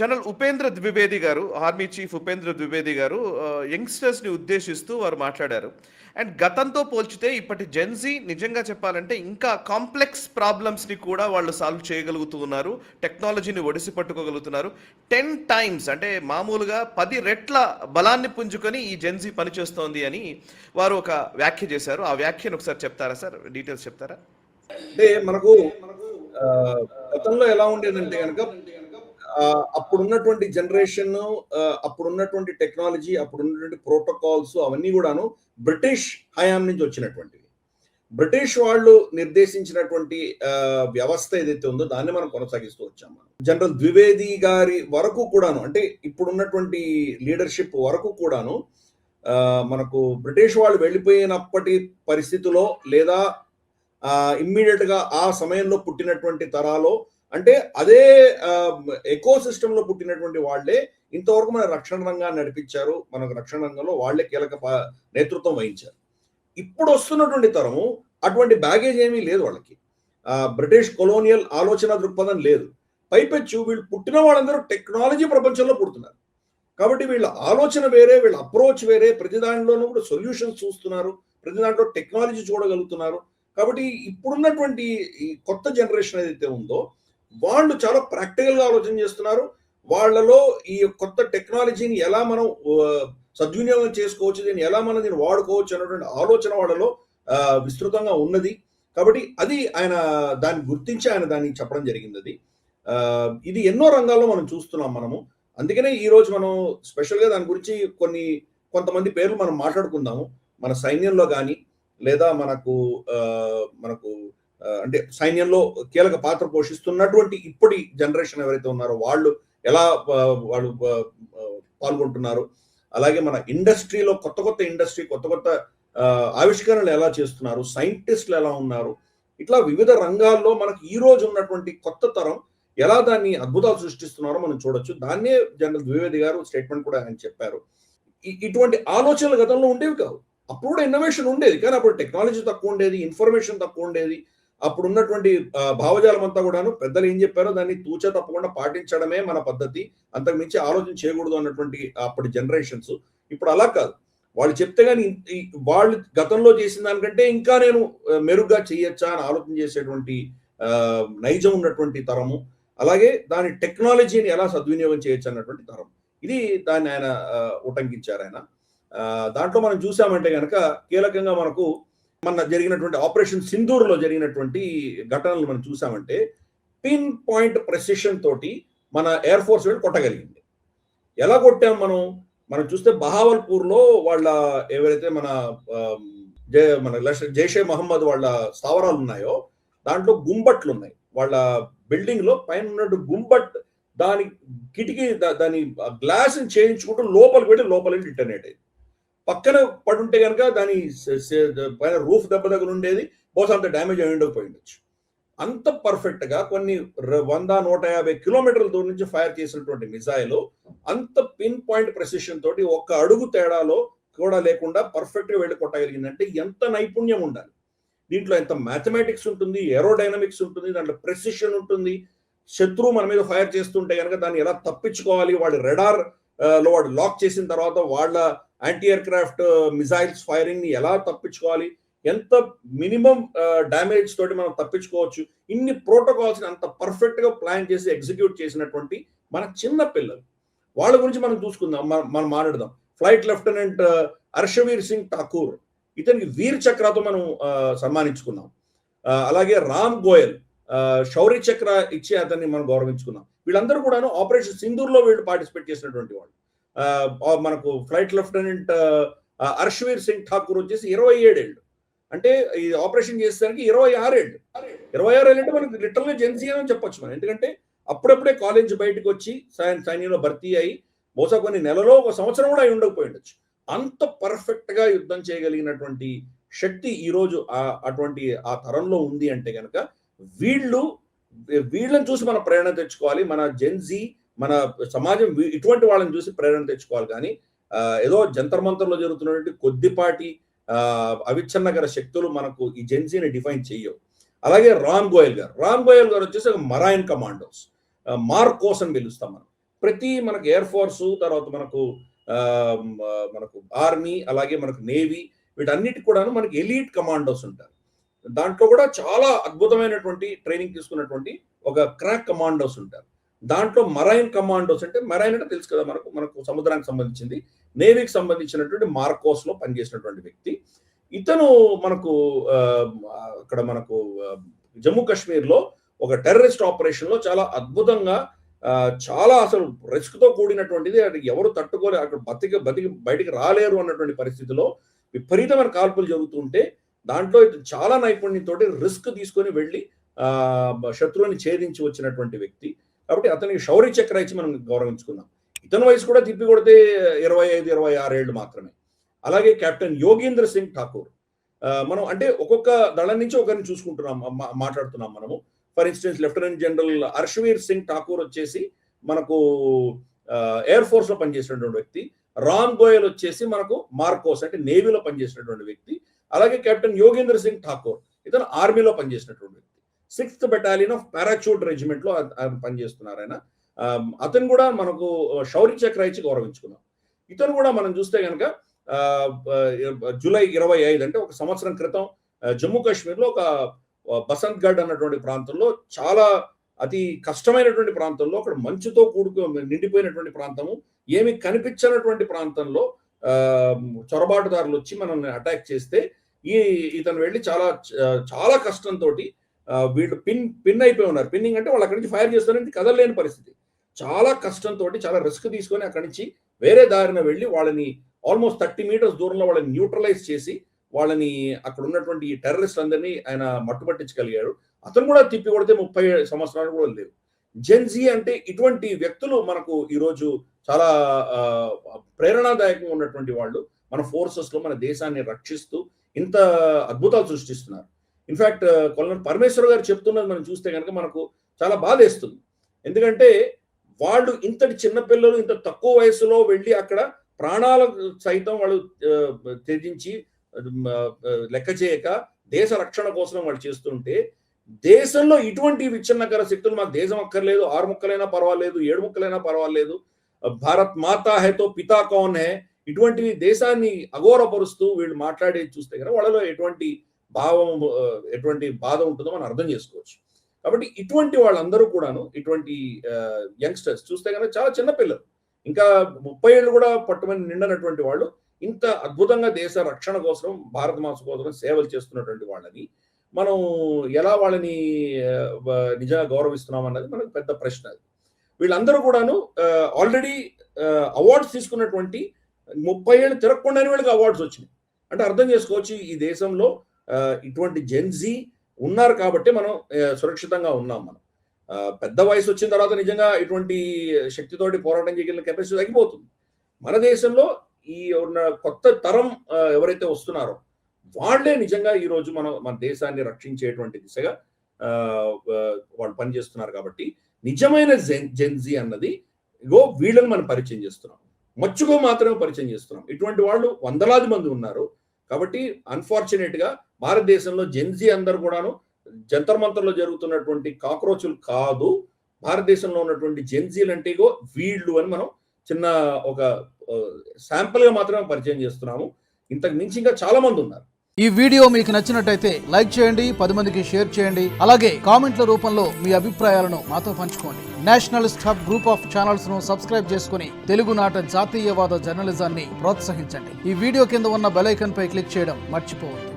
General Upendra Dwivedi గారు, army chief Upendra Dwivedi గారు యంగ్‌స్టర్స్‌ని ఉద్దేశిస్తూ వారు మాట్లాడారు. అండ్ గతంతో పోల్చితే ఇప్పటి జెన్‌జీ నిజంగా చెప్పాలంటే ఇంకా కాంప్లెక్స్ ప్రాబ్లమ్స్‌ని కూడా వాళ్ళు సాల్వ్ చేయగలుగుతూ ఉన్నారు. టెక్నాలజీని ఒడిసి పట్టుకోగలుగుతున్నారు. 10 టైమ్స్ అంటే మామూలుగా 10 రెట్ల బలాన్ని పుంజుకొని ఈ జెన్‌జీ పనిచేస్తోంది అని వారు ఒక వ్యాఖ్య చేశారు. ఆ వ్యాఖ్యను ఒకసారి చెప్తారా సార్? డీటెయిల్స్ చెప్తారా? అంటే మనకు గతంలో ఎలా ఉండేదంటే గనక అప్పుడున్నటువంటి జనరేషన్, అప్పుడున్నటువంటి టెక్నాలజీ, అప్పుడున్నటువంటి ప్రోటోకాల్స్ అవన్నీ కూడాను బ్రిటిష్ హయాం నుంచి వచ్చినటువంటివి. బ్రిటిష్ వాళ్ళు నిర్దేశించినటువంటి వ్యవస్థ ఏదైతే ఉందో దాన్ని మనం కొనసాగిస్తూ వచ్చాము. జనరల్ ద్వివేది గారి వరకు కూడాను, అంటే ఇప్పుడున్నటువంటి లీడర్షిప్ వరకు కూడాను మనకు బ్రిటిష్ వాళ్ళు వెళ్ళిపోయినప్పటి పరిస్థితిలో లేదా ఇమ్మీడియట్ గా ఆ సమయంలో పుట్టినటువంటి తరాలో, అంటే అదే ఎకో సిస్టమ్ లో పుట్టినటువంటి వాళ్లే ఇంతవరకు మన రక్షణ రంగాన్ని నడిపించారు. మనకు రక్షణ రంగంలో వాళ్లే కీలక నేతృత్వం వహించారు. ఇప్పుడు వస్తున్నటువంటి తరము అటువంటి బ్యాగేజ్ ఏమీ లేదు వాళ్ళకి. బ్రిటిష్ కొలోనియల్ ఆలోచన దృక్పథం లేదు. పైపెచ్చు వీళ్ళు పుట్టిన వాళ్ళందరూ టెక్నాలజీ ప్రపంచంలో పుడుతున్నారు. కాబట్టి వీళ్ళ ఆలోచన వేరే, వీళ్ళ అప్రోచ్ వేరే. ప్రతి దాంట్లోనూ కూడా సొల్యూషన్స్ చూస్తున్నారు, ప్రతి దాంట్లో టెక్నాలజీ చూడగలుగుతున్నారు. కాబట్టి ఇప్పుడున్నటువంటి ఈ కొత్త జనరేషన్ ఏదైతే ఉందో వాళ్ళు చాలా ప్రాక్టికల్ గా ఆలోచన చేస్తున్నారు. వాళ్ళలో ఈ కొత్త టెక్నాలజీని ఎలా మనం సద్వినియోగం చేసుకోవచ్చు, దీన్ని ఎలా మనం దీన్ని వాడుకోవచ్చు అనేటువంటి ఆలోచన వాళ్ళలో విస్తృతంగా ఉన్నది. కాబట్టి అది ఆయన దాన్ని గుర్తించి ఆయన దాన్ని చెప్పడం జరిగింది. అది ఇది ఎన్నో రంగాల్లో మనం చూస్తున్నాం మనము. అందుకనే ఈ రోజు మనం స్పెషల్ గా దాని గురించి కొంతమంది పేర్లు మనం మాట్లాడుకుందాము. మన సైన్యంలో కానీ లేదా మనకు అంటే సైన్యంలో కీలక పాత్ర పోషిస్తున్నటువంటి ఇప్పటి జనరేషన్ ఎవరైతే ఉన్నారో వాళ్ళు ఎలా వాళ్ళు పాల్గొంటున్నారు, అలాగే మన ఇండస్ట్రీలో కొత్త ఇండస్ట్రీ, కొత్త ఆవిష్కరణలు ఎలా చేస్తున్నారు, సైంటిస్టులు ఎలా ఉన్నారు, ఇట్లా వివిధ రంగాల్లో మనకు ఈ రోజు ఉన్నటువంటి కొత్త తరం ఎలా దాన్ని అద్భుతాలు సృష్టిస్తున్నారో మనం చూడొచ్చు. దాన్నే జనరల్ ద్వివేది గారు స్టేట్మెంట్ కూడా ఆయన చెప్పారు. ఇటువంటి ఆలోచనలు గతంలో ఉండేవి కావు. అప్పుడు కూడా ఇన్నోవేషన్ ఉండేది, కానీ అప్పుడు టెక్నాలజీ తక్కువ ఉండేది, ఇన్ఫర్మేషన్ తక్కువ ఉండేది. అప్పుడు ఉన్నటువంటి భావజాలం అంతా కూడాను పెద్దలు ఏం చెప్పారో దాన్ని తూచా తప్పకుండా పాటించడమే మన పద్ధతి, అంతకు మించి ఆలోచన చేయకూడదు అన్నటువంటి అప్పటి జనరేషన్స్. ఇప్పుడు అలా కాదు. వాళ్ళు చెప్తే గానీ వాళ్ళు గతంలో చేసిన దానికంటే ఇంకా నేను మెరుగ్గా చేయొచ్చా అని ఆలోచన చేసేటువంటి నైజం ఉన్నటువంటి తరము, అలాగే దాని టెక్నాలజీని ఎలా సద్వినియోగం చేయొచ్చు అన్నటువంటి తరం. ఇది దాన్ని ఆయన ఉటంకించారు ఆయన. దాంట్లో మనం చూసామంటే కనుక కీలకంగా మనకు మన జరిగినటువంటి ఆపరేషన్ సింధూర్లో జరిగినటువంటి ఘటనలు మనం చూసామంటే పిన్ పాయింట్ ప్రెసిషన్ తోటి మన ఎయిర్ ఫోర్స్ వెళ్ళి కొట్టగలిగింది. ఎలా కొట్టాం మనం చూస్తే బహావల్పూర్లో వాళ్ళ ఎవరైతే మన జైషే మహమ్మద్ వాళ్ళ స్థావరాలు ఉన్నాయో దాంట్లో గుంబట్లు ఉన్నాయి. వాళ్ళ బిల్డింగ్ లో పైన ఉన్నట్టు గుంబట్ దాని కిటికీ దాని గ్లాస్ చేయించుకుంటూ లోపలికి వెళ్ళి లోపలికి ఇంటర్నెట్ అయింది. పక్కన పడుంటే కనుక దాని పైన రూఫ్ దెబ్బ దగ్గర ఉండేది, బహుశా అంత డ్యామేజ్ అయి ఉండకపోయిండొచ్చు. అంత పర్ఫెక్ట్ గా కొన్ని 100-150 కిలోమీటర్ల దూరం నుంచి ఫైర్ చేసినటువంటి మిజైల్ అంత పిన్ పాయింట్ ప్రెసిషన్ తోటి ఒక్క అడుగు తేడాలో కూడా లేకుండా పర్ఫెక్ట్ గా వెళ్ళి కొట్టగలిగిందంటే ఎంత నైపుణ్యం ఉండాలి. దీంట్లో ఎంత మ్యాథమెటిక్స్ ఉంటుంది, ఏరోడైనమిక్స్ ఉంటుంది, దాంట్లో ప్రెసిషన్ ఉంటుంది. శత్రువు మన మీద ఫైర్ చేస్తుంటే కనుక దాన్ని ఎలా తప్పించుకోవాలి, వాడి రెడార్ లో వాడు లాక్ చేసిన తర్వాత వాళ్ళ anti air craft missiles firing ని ఎలా తప్పించుకోవాలి, ఎంత మినిమం డ్యామేజ్ తోటి మనం తప్పించుకోవచ్చు, ఇన్ని ప్రోటోకాల్స్ అంత పర్ఫెక్ట్ గా ప్లాన్ చేసి ఎగ్జిక్యూట్ చేసినటువంటి మన చిన్న పిల్లలు వాళ్ళ గురించి మనం చూసుకుందాం, మనం మాట్లాడదాం. ఫ్లైట్ లెఫ్టినెంట్ హర్షవీర్ సింగ్ ఠాకూర్, ఇతనికి వీర్ చక్రతో మనం సన్మానించుకున్నాం. అలాగే రామ్ గోయల్ శౌర్య చక్ర ఇచ్చి అతన్ని మనం గౌరవించుకున్నాం. వీళ్ళందరూ కూడాను ఆపరేషన్ సింధూర్ లో వీళ్ళు పార్టిసిపేట్ చేసినటువంటి వాళ్ళు. మనకు ఫ్లైట్ లెఫ్టినెంట్ హర్షవీర్ సింగ్ ఠాకూర్ వచ్చేసి 27 ఏళ్ళు, అంటే ఈ ఆపరేషన్ చేసేదానికి 26 ఏళ్ళు. 26 ఏళ్ళు అంటే మనకి లిటరల్గా జెన్సీ అని చెప్పొచ్చు మనం. ఎందుకంటే అప్పుడప్పుడే కాలేజ్ బయటకు వచ్చి సైన్యంలో భర్తీ అయ్యి బహుశా కొన్ని నెలలో 1 సంవత్సరం కూడా అయి ఉండకపోయి ఉండొచ్చు. అంత పర్ఫెక్ట్ గా యుద్ధం చేయగలిగినటువంటి శక్తి ఈ రోజు అటువంటి ఆ తరంలో ఉంది అంటే కనుక వీళ్ళని చూసి మనం ప్రేరణ తెచ్చుకోవాలి. మన జెన్జీ, మన సమాజం ఇటువంటి వాళ్ళని చూసి ప్రేరణ తెచ్చుకోవాలి. కానీ ఏదో జంతర్ మంతర్లో జరుగుతున్నటువంటి కొద్దిపాటి అవిచ్ఛిన్నకర శక్తులు మనకు ఈ జెన్జీని డిఫైన్ చేయవు. అలాగే రామ్ గోయల్ గారు వచ్చేసి ఒక మరైన్ కమాండోస్, మార్కోస్ అని పిలుస్తాం మనం. ప్రతి మనకు ఎయిర్ ఫోర్స్, తర్వాత మనకు మనకు ఆర్మీ, అలాగే మనకు నేవీ, వీటన్నిటి కూడాను మనకి ఎలీట్ కమాండోస్ ఉంటారు. దాంట్లో కూడా చాలా అద్భుతమైనటువంటి ట్రైనింగ్ తీసుకున్నటువంటి ఒక క్రాక్ కమాండోస్ ఉంటారు. దాంట్లో మరైన్ కమాండోస్, అంటే మరైన్ అంటే తెలుసు కదా మనకు సముద్రానికి సంబంధించింది, నేవీకి సంబంధించినటువంటి మార్కోస్ లో పనిచేసినటువంటి వ్యక్తి. ఇతను మనకు అక్కడ మనకు జమ్మూ కాశ్మీర్ లో ఒక టెర్రరిస్ట్ ఆపరేషన్ లో చాలా అద్భుతంగా, చాలా అసలు రిస్క్ తో కూడినటువంటిది, అది ఎవరు తట్టుకోలే, అక్కడ బతికి బయటికి రాలేరు అన్నటువంటి పరిస్థితిలో విపరీతమైన కాల్పులు జరుగుతుంటే దాంట్లో చాలా నైపుణ్యంతో రిస్క్ తీసుకొని వెళ్ళి శత్రువుని ఛేదించి వచ్చినటువంటి వ్యక్తి. కాబట్టి అతనికి శౌర్య చక్ర ఇచ్చి మనం గౌరవించుకున్నాం. ఇతని వయసు కూడా తిప్పి కొడితే 25-26 ఏళ్ళు మాత్రమే. అలాగే కెప్టెన్ యోగేంద్ర సింగ్ ఠాకూర్, మనం అంటే ఒక్కొక్క దళం నుంచి ఒకరిని చూసుకుంటున్నాం, మాట్లాడుతున్నాం మనము. For instance lieutenant general Harshvir Singh Thakur వచ్చేసి మనకు ఎయిర్ ఫోర్స్ లో పనిచేసినటువంటి వ్యక్తి. రామ్ గోయల్ వచ్చేసి మనకు మార్కోస్ అంటే నేవీలో పనిచేసినటువంటి వ్యక్తి. అలాగే కెప్టెన్ యోగేంద్ర సింగ్ ఠాకూర్, ఇతను ఆర్మీలో పనిచేసినటువంటి వ్యక్తి. 6th battalion of parachute regiment లో పనిచేస్తున్నారు ఆయన. అతను కూడా మనకు శౌర్య చక్ర ఇచ్చి గౌరవించుకున్నాం. ఇతను కూడా మనం చూస్తే కనుక జూలై 25 అంటే ఒక సంవత్సరం క్రితం జమ్మూ కాశ్మీర్ లో ఒక బసంత్ గఢ్ అన్నటువంటి ప్రాంతంలో, చాలా అతి కష్టమైనటువంటి ప్రాంతంలో, అక్కడ మంచుతో నిండిపోయినటువంటి ప్రాంతము, ఏమి కనిపించినటువంటి ప్రాంతంలో చొరబాటుదారులు వచ్చి మనల్ని అటాక్ చేస్తే ఇతను వెళ్ళి చాలా చాలా కష్టంతో, వీళ్ళు పిన్ అయిపోయి ఉన్నారు. పిన్నింగ్ అంటే వాళ్ళు అక్కడి నుంచి ఫైర్ చేస్తారని కదలలేని పరిస్థితి. చాలా కష్టంతో, చాలా రిస్క్ తీసుకొని అక్కడి నుంచి వేరే దారిన వెళ్ళి వాళ్ళని ఆల్మోస్ట్ 30 మీటర్స్ దూరంలో వాళ్ళని న్యూట్రలైజ్ చేసి వాళ్ళని అక్కడ ఉన్నటువంటి ఈ టెర్రరిస్ట్ అందరినీ ఆయన మట్టుపట్టించగలిగాడు. అతను కూడా తిప్పి కొడితే 30 సంవత్సరాలు కూడా లేవు. జెన్జీ అంటే ఇటువంటి వ్యక్తులు మనకు ఈరోజు చాలా ప్రేరణాదాయకంగా ఉన్నటువంటి వాళ్ళు మన ఫోర్సెస్ లో మన దేశాన్ని రక్షిస్తూ ఇంత అద్భుతాలు సృష్టిస్తున్నారు. ఇన్ఫాక్ట్ కొల్నల్ పరమేశ్వర్ గారు చెప్తున్నది మనం చూస్తే కనుక మనకు చాలా బాధేస్తుంది. ఎందుకంటే వాళ్ళు ఇంతటి చిన్నపిల్లలు ఇంత తక్కువ వయసులో వెళ్ళి అక్కడ ప్రాణాలకు సైతం వాళ్ళు త్యజించి లెక్క చేయక దేశ రక్షణ కోసం వాళ్ళు చేస్తుంటే, దేశంలో ఇటువంటి విచ్ఛిన్నకర శక్తులు, మాకు దేశం అక్కర్లేదు, 6 ముక్కలైనా పర్వాలేదు, 7 ముక్కలైనా పర్వాలేదు, భారత్ మాతా హైతో పితా కౌన్ హై, ఇటువంటి దేశాన్ని అఘోరపరుస్తూ వీళ్ళు మాట్లాడేది చూస్తే కదా వాళ్ళలో ఎటువంటి బాధ ఉంటుందో మనం అర్థం చేసుకోవచ్చు. కాబట్టి ఇటువంటి వాళ్ళందరూ కూడాను, ఇటువంటి యంగ్స్టర్స్ చూస్తే కనుక చాలా చిన్న పిల్లలు, ఇంకా 30 ఏళ్ళు కూడా పట్టుమని నిండనటువంటి వాళ్ళు ఇంత అద్భుతంగా దేశ రక్షణ కోసం, భారత మాత కోసం సేవలు చేస్తున్నటువంటి వాళ్ళని మనం ఎలా వాళ్ళని నిజంగా గౌరవిస్తున్నాం అన్నది మనకు పెద్ద ప్రశ్న. వీళ్ళందరూ కూడాను ఆల్రెడీ అవార్డ్స్ తీసుకున్నటువంటి 30 ఏళ్ళు తిరగకుండానే వీళ్ళకి అవార్డ్స్ వచ్చినాయి. అంటే అర్థం చేసుకోవచ్చు, ఈ దేశంలో ఇటువంటి జెన్జీ ఉన్నారు కాబట్టి మనం సురక్షితంగా ఉన్నాం. మనం పెద్ద వయసు వచ్చిన తర్వాత నిజంగా ఇటువంటి శక్తితోటి పోరాటం చేయగలిగిన కెపాసిటీ తగ్గిపోతుంది. మన దేశంలో ఈ కొత్త తరం ఎవరైతే వస్తున్నారో వాళ్ళే నిజంగా ఈ రోజు మన దేశాన్ని రక్షించేటువంటి దిశగా వాళ్ళు పనిచేస్తున్నారు. కాబట్టి నిజమైన జెన్జీ అన్నది వీళ్ళని మనం పరిచయం చేస్తున్నాం, మచ్చుకో మాత్రమే పరిచయం చేస్తున్నాం. ఇటువంటి వాళ్ళు వందలాది మంది ఉన్నారు. కాబట్టి అన్ఫార్చునేట్ గా భారతదేశంలో జెన్జీ అందరు కూడాను జంతర్ మంతర్లో జరుగుతున్నటువంటి కాక్రోచులు కాదు. భారతదేశంలో ఉన్నటువంటి జెన్జీలు అంటే వీళ్ళు అని మనం చిన్న ఒక శాంపుల్ గా మాత్రమే పరిచయం చేస్తున్నాము. ఇంతకు మించి ఇంకా చాలా మంది ఉన్నారు. ఈ వీడియో మీకు నచ్చినట్టయితే లైక్ చేయండి, 10 మందికి షేర్ చేయండి. అలాగే కామెంట్ల రూపంలో మీ అభిప్రాయాలను మాతో పంచుకోండి. Nationalist hub group of channels ను సబ్స్క్రైబ్ చేసుకుని తెలుగునాట జాతీయవాద జర్నలిజాన్ని ప్రోత్సహించండి. ఈ వీడియో కింద ఉన్న బెల్ ఐకాన్ పై క్లిక్ చేయడం మర్చిపోవద్దు.